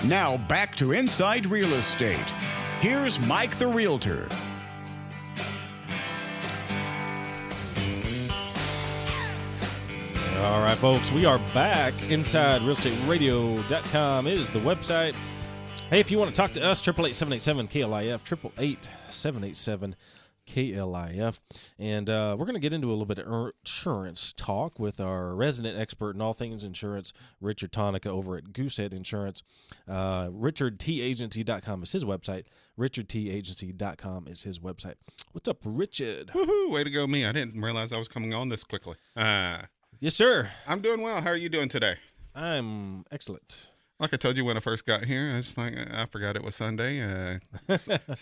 Now back to Inside Real Estate. Here's Mike the Realtor. All right, folks, we are back. InsideRealEstateRadio.com is the website. Hey, if you want to talk to us, 888-787-KLIF, 888-787-KLIF. And we're going to get into a little bit of insurance talk with our resident expert in all things insurance, Richard Tonihka over at Goosehead Insurance. RichardTAgency.com is his website. RichardTAgency.com is his website. What's up, Richard? Woohoo! Way to go, me. I didn't realize I was coming on this quickly. Yes, sir. I'm doing well. How are you doing today? I'm excellent. Like I told you when I first got here, I was just like, I forgot it was Sunday.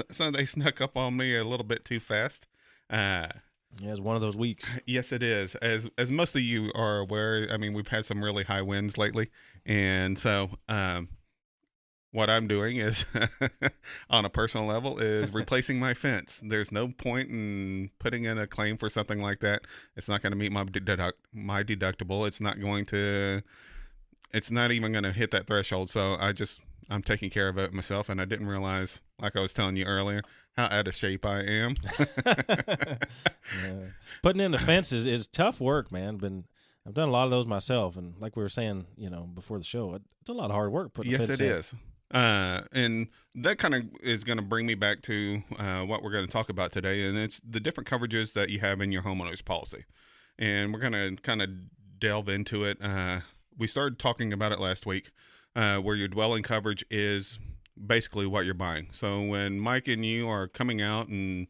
Sunday snuck up on me a little bit too fast. Yeah, it's one of those weeks. Yes, it is. As most of you are aware, I mean, we've had some really high winds lately. And so what I'm doing is, on a personal level, is replacing my fence. There's no point in putting in a claim for something like that. It's not going to meet my deductible. It's not going to... It's not even going to hit that threshold, so I'm taking care of it myself, and I didn't realize, like I was telling you earlier, how out of shape I am. Putting in the fence is tough work, man. I've done a lot of those myself, and like we were saying, before the show, it's a lot of hard work putting a fence in. Yes, it is. And that kind of is going to bring me back to what we're going to talk about today, and it's the different coverages that you have in your homeowner's policy. And we're going to kind of delve into it. We started talking about it last week, where your dwelling coverage is basically what you're buying. So when Mike and you are coming out and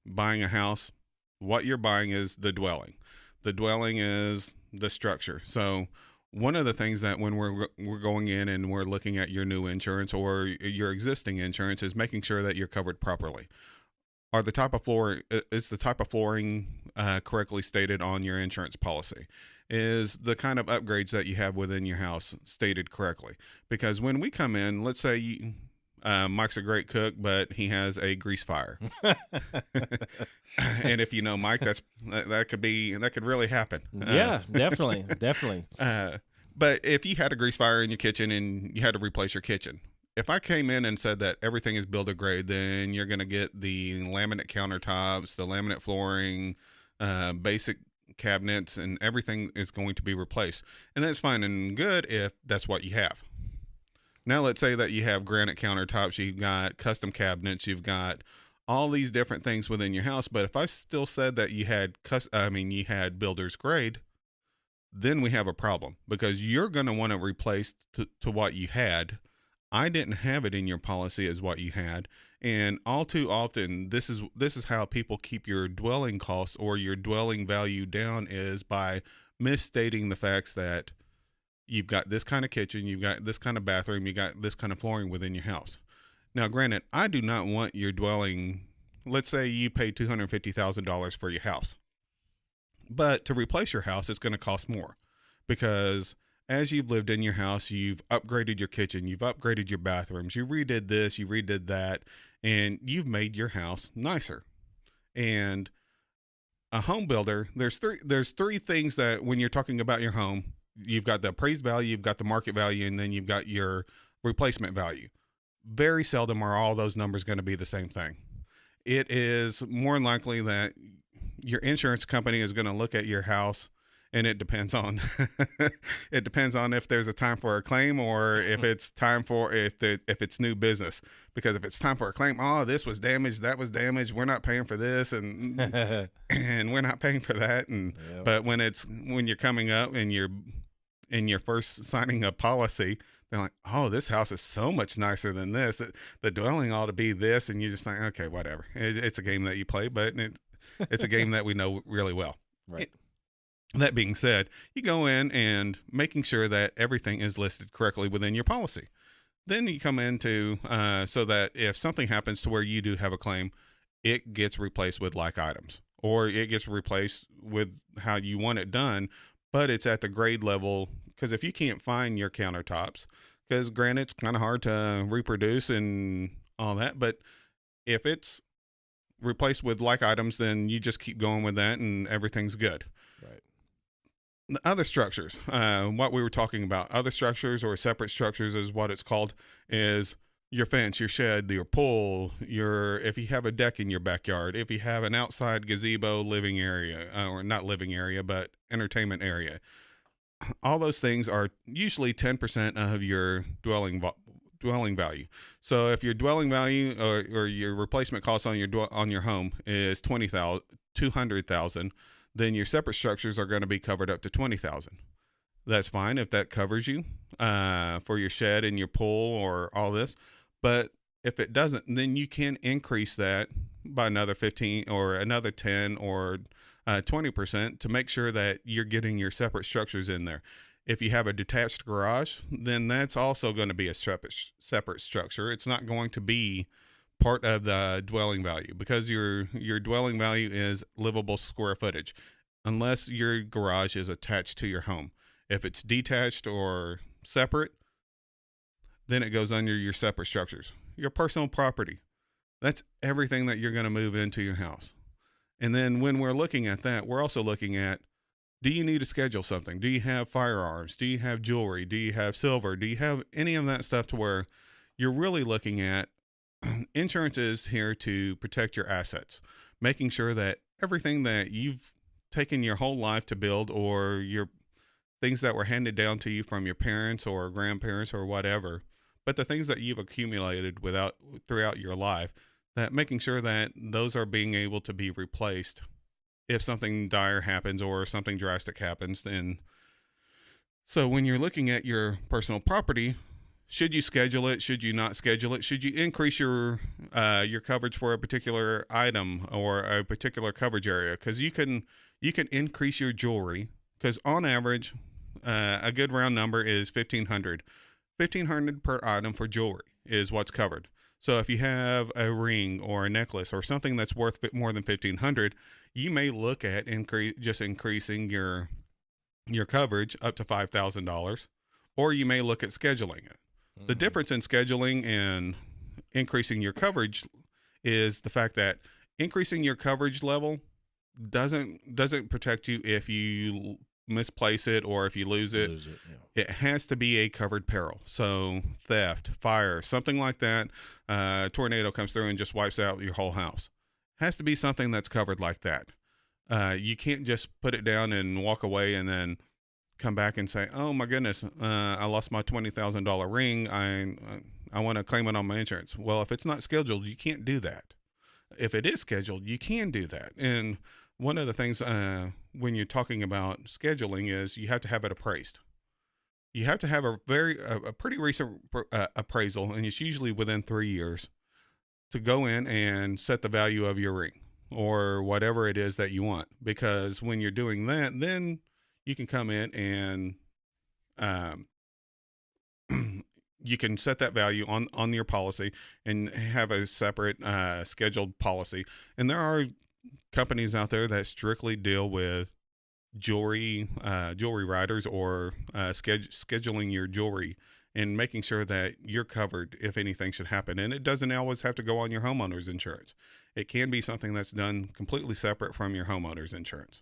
buying a house, what you're buying is the dwelling. The dwelling is the structure. So one of the things that when we're going in and we're looking at your new insurance or your existing insurance is making sure that you're covered properly. Is the type of flooring correctly stated on your insurance policy? Is the kind of upgrades that you have within your house stated correctly? Because when we come in, let's say Mike's a great cook, but he has a grease fire. And if you know Mike, that could really happen. Yeah, definitely. But if you had a grease fire in your kitchen and you had to replace your kitchen, if I came in and said that everything is builder grade, then you're going to get the laminate countertops, the laminate flooring, basic cabinets, and everything is going to be replaced. And that's fine and good if that's what you have. Now let's say that you have granite countertops, you've got custom cabinets, you've got all these different things within your house. But if I still said that you had builder's grade, then we have a problem, because you're going to want to replace to what you had. I didn't have it in your policy as what you had. And all too often, this is how people keep your dwelling costs or your dwelling value down, is by misstating the facts that you've got this kind of kitchen, you've got this kind of bathroom, you got this kind of flooring within your house. Now, granted, I do not want your dwelling, let's say you pay $250,000 for your house. But to replace your house, it's going to cost more, because as you've lived in your house, you've upgraded your kitchen, you've upgraded your bathrooms, you redid this, you redid that, and you've made your house nicer. And a home builder, there's three things that when you're talking about your home, you've got the appraised value, you've got the market value, and then you've got your replacement value. Very seldom are all those numbers going to be the same thing. It is more than likely that your insurance company is going to look at your house, and it depends on if there's a time for a claim, or if it's time for if it's new business. Because if it's time for a claim, this was damaged, that was damaged, we're not paying for this, and and we're not paying for that. And Yep. But when you're coming up and you're first signing a policy, they're like, this house is so much nicer than this. The dwelling ought to be this, and you're just like, okay, whatever. It's a game that you play, but it's a game that we know really well. Right. That being said, you go in and making sure that everything is listed correctly within your policy. Then you come into so that if something happens to where you do have a claim, it gets replaced with like items, or it gets replaced with how you want it done, but it's at the grade level. Because if you can't find your countertops, because granted, it's kind of hard to reproduce and all that, but if it's replaced with like items, then you just keep going with that and everything's good. Right. The other structures, what we were talking about, other structures or separate structures is what it's called, is your fence, your shed, your pool, if you have a deck in your backyard, if you have an outside gazebo living area, or not living area, but entertainment area. All those things are usually 10% of your dwelling value. So if your dwelling value or your replacement cost on your home is $200,000, then your separate structures are going to be covered up to $20,000. That's fine if that covers you for your shed and your pool or all this. But if it doesn't, then you can increase that by another 15 or another 10 or 20% to make sure that you're getting your separate structures in there. If you have a detached garage, then that's also going to be a separate structure. It's not going to be part of the dwelling value because your dwelling value is livable square footage unless your garage is attached to your home. If it's detached or separate, then it goes under your separate structures. Your personal property, that's everything that you're going to move into your house. And then when we're looking at that, we're also looking at, do you need to schedule something? Do you have firearms? Do you have jewelry? Do you have silver? Do you have any of that stuff to where you're really looking at insurance is here to protect your assets, making sure that everything that you've taken your whole life to build or your things that were handed down to you from your parents or grandparents or whatever, but the things that you've accumulated throughout your life, that making sure that those are being able to be replaced if something dire happens or something drastic happens. And so when you're looking at your personal property, should you schedule it? Should you not schedule it? Should you increase your coverage for a particular item or a particular coverage area? Because you can increase your jewelry. Because on average, a good round number is $1,500. $1,500 per item for jewelry is what's covered. So if you have a ring or a necklace or something that's worth more than $1,500, you may look at increasing your coverage up to $5,000, or you may look at scheduling it. The difference in scheduling and increasing your coverage is the fact that increasing your coverage level doesn't protect you if you misplace it or if you lose it. Yeah. It has to be a covered peril. So theft, fire, something like that. Tornado comes through and just wipes out your whole house. It has to be something that's covered like that. You can't just put it down and walk away and then come back and say, oh my goodness, I lost my $20,000 ring. I want to claim it on my insurance. Well, if it's not scheduled, you can't do that. If it is scheduled, you can do that. And one of the things when you're talking about scheduling is you have to have it appraised. You have to have a pretty recent appraisal, and it's usually within 3 years, to go in and set the value of your ring or whatever it is that you want. Because when you're doing that, then you can come in and you can set that value on your policy and have a separate scheduled policy. And there are companies out there that strictly deal with jewelry riders or scheduling your jewelry and making sure that you're covered if anything should happen. And it doesn't always have to go on your homeowner's insurance. It can be something that's done completely separate from your homeowner's insurance.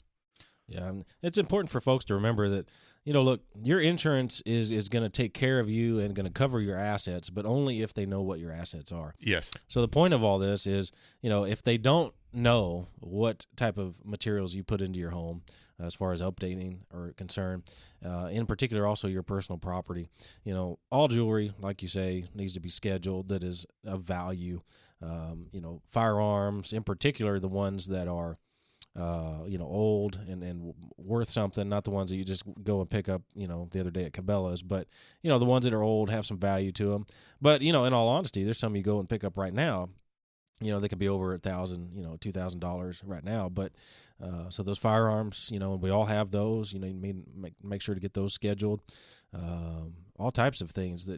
Yeah, it's important for folks to remember that, look, your insurance is going to take care of you and going to cover your assets, but only if they know what your assets are. Yes. So the point of all this is, if they don't know what type of materials you put into your home as far as updating are concerned, in particular also your personal property, all jewelry, like you say, needs to be scheduled that is of value. Firearms, in particular, the ones that are old and worth something, not the ones that you just go and pick up, the other day at Cabela's, but, the ones that are old have some value to them. But, in all honesty, there's some you go and pick up right now, they could be over $1,000, $2,000 right now. But, so those firearms, we all have those, you make sure to get those scheduled. All types of things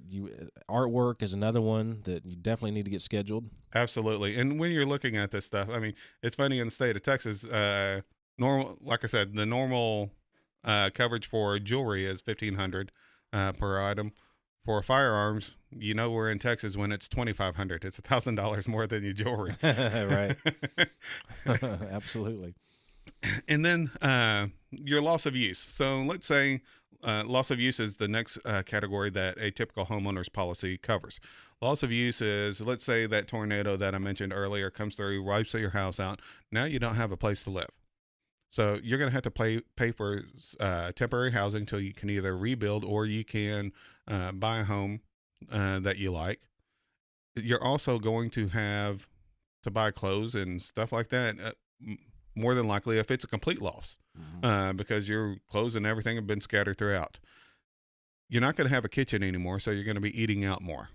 artwork is another one that you definitely need to get scheduled. Absolutely. And when you're looking at this stuff, I mean, it's funny, in the state of Texas, like I said, the normal coverage for jewelry is $1,500 per item. For firearms, we're in Texas when it's $2,500. It's $1,000 more than your jewelry. Right. Absolutely. And then your loss of use. So let's say loss of use is the next category that a typical homeowner's policy covers. Loss of use is, let's say that tornado that I mentioned earlier comes through, wipes your house out. Now you don't have a place to live. So you're going to have to pay for temporary housing until you can either rebuild or you can buy a home that you like. You're also going to have to buy clothes and stuff like that, more than likely if it's a complete loss, because your clothes and everything have been scattered throughout. You're not going to have a kitchen anymore, so you're going to be eating out more.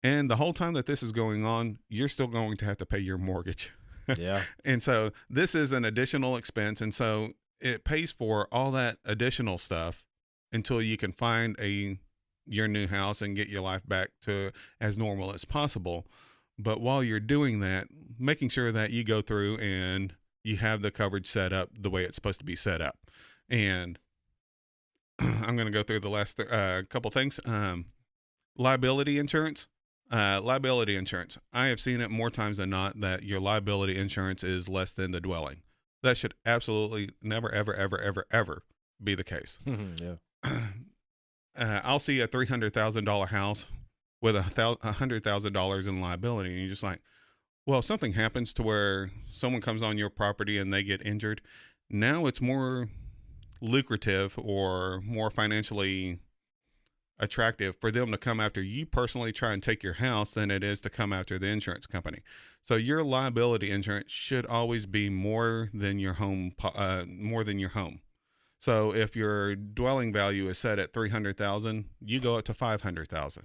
And the whole time that this is going on, you're still going to have to pay your mortgage. Yeah. And so this is an additional expense. And so it pays for all that additional stuff until you can find your new house and get your life back to as normal as possible. But while you're doing that, making sure that you go through and you have the coverage set up the way it's supposed to be set up. And I'm going to go through the last couple things. Liability insurance. Liability insurance. I have seen it more times than not that your liability insurance is less than the dwelling. That should absolutely never, ever, ever, ever, ever be the case. Yeah. I'll see a $300,000 house with $100,000 in liability, and you're just like, well, if something happens to where someone comes on your property and they get injured, now it's more lucrative or more financially attractive for them to come after you personally, try and take your house, than it is to come after the insurance company. So your liability insurance should always be more than your home. So if your dwelling value is set at $300,000, you go up to $500,000.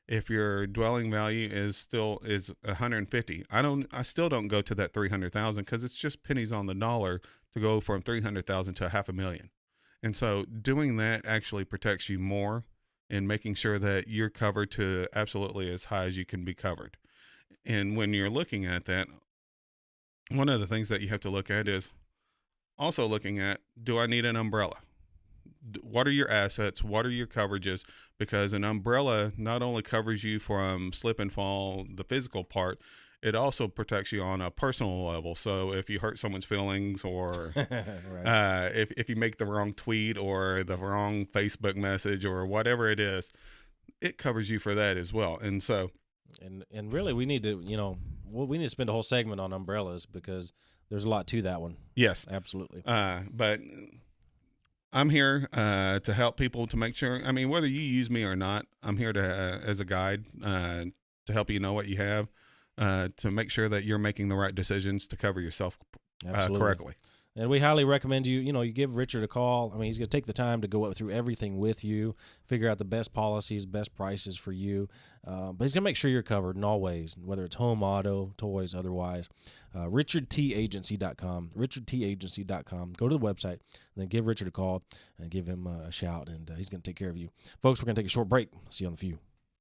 If your dwelling value is $150,000, I still don't go to that $300,000 because it's just pennies on the dollar to go from $300,000 to $500,000. And so doing that actually protects you more and making sure that you're covered to absolutely as high as you can be covered. And when you're looking at that, one of the things that you have to look at is also looking at, do I need an umbrella? What are your assets? What are your coverages? Because an umbrella not only covers you from slip and fall, the physical part, it also protects you on a personal level. So if you hurt someone's feelings, or right. If you make the wrong tweet or the wrong Facebook message or whatever it is, it covers you for that as well. And so, and really, we need to, we need to spend a whole segment on umbrellas because there's a lot to that one. Yes, absolutely. But I'm here to help people to make sure. I mean, whether you use me or not, I'm here to as a guide to help you know what you have. To make sure that you're making the right decisions to cover yourself correctly. And we highly recommend you give Richard a call. I mean, he's going to take the time to go through everything with you, figure out the best policies, best prices for you. But he's going to make sure you're covered in all ways, whether it's home, auto, toys, otherwise. RichardTAgency.com, RichardTAgency.com. Go to the website, and then give Richard a call and give him a shout, and he's going to take care of you. Folks, we're going to take a short break. See you on The Few.